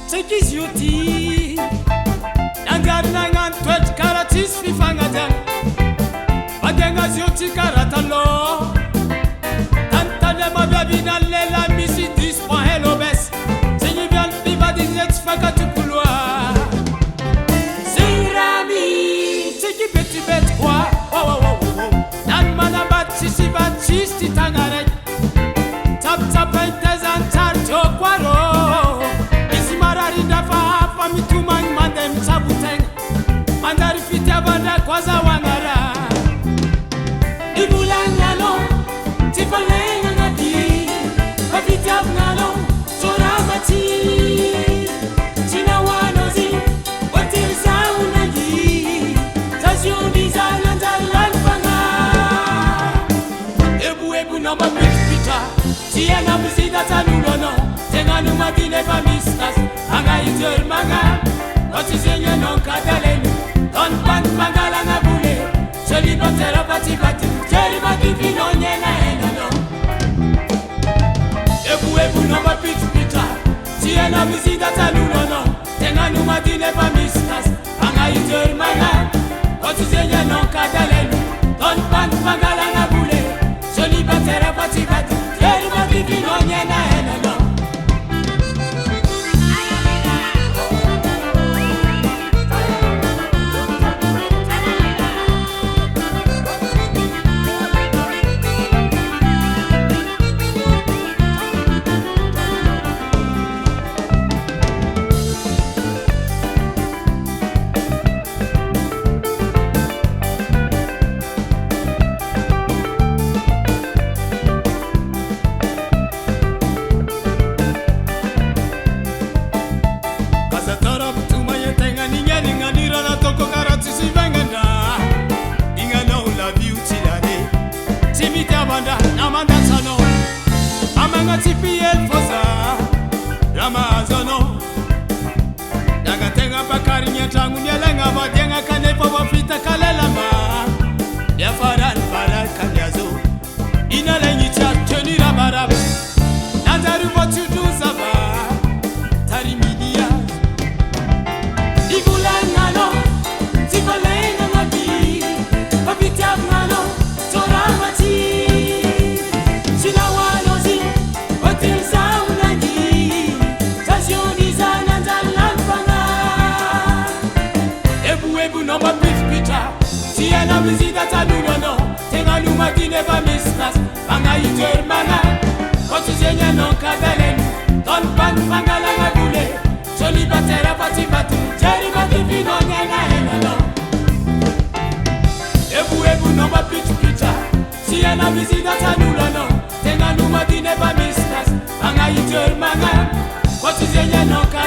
Tsekizioti Nangan twet karatis fifangadan Badenga zioti karatalo Tantale mababina lela misi dispo hello bes Senyibian biba dizet fakatukulwa Sirami Tseki beti bet kwa Nan manabat sisi bat chisti tangarek Tap tap entezan tarto kwaro Mitumang mandem sabuteng Mandari fitia banda kwaza wangara Ibulangalo Tifalenga ngadi Papitia ngalo Soramati China wanozi Watirisa unagi Tasyoni zalanda lalpanga Ebu namba pita Tia na mzida tanulono Tenga numa dine pa mistas Anga itor manga Otizenye non kadalenu Don pan pangala na bule Soli botera pati pati Jeri baki vino nyena enano Ebu noma pita Tia na mzida tanulono Tenga numa dine pa mistas Anga itor manga Otizenye non kadalenu Don pan pangala na bule Soli botera pati pati Jeri baki vino nyena enano TPL fosa Ramazono Daga tenga bakari nyantangu nyelenga Badenga kanepa wafita kalelama Ya faral faral kanyazo Inalenyi chachoni rabarab Nandaru botudu zaba Tarimidia Igulangano Tifalenga ngadi Papitia ngano Soramati Noma pita Tia na mzida tanulono Tenga numa dine pa mistas Panga itor manga Otizenye non kadalenu Don pan pangala nga bule Soli batera pati batu Jeri baki vino nyena enano Ebu noma pita Tia na mzida tanulono Tenga numa dine pa mistas Panga itor manga Otizenye non kadalenu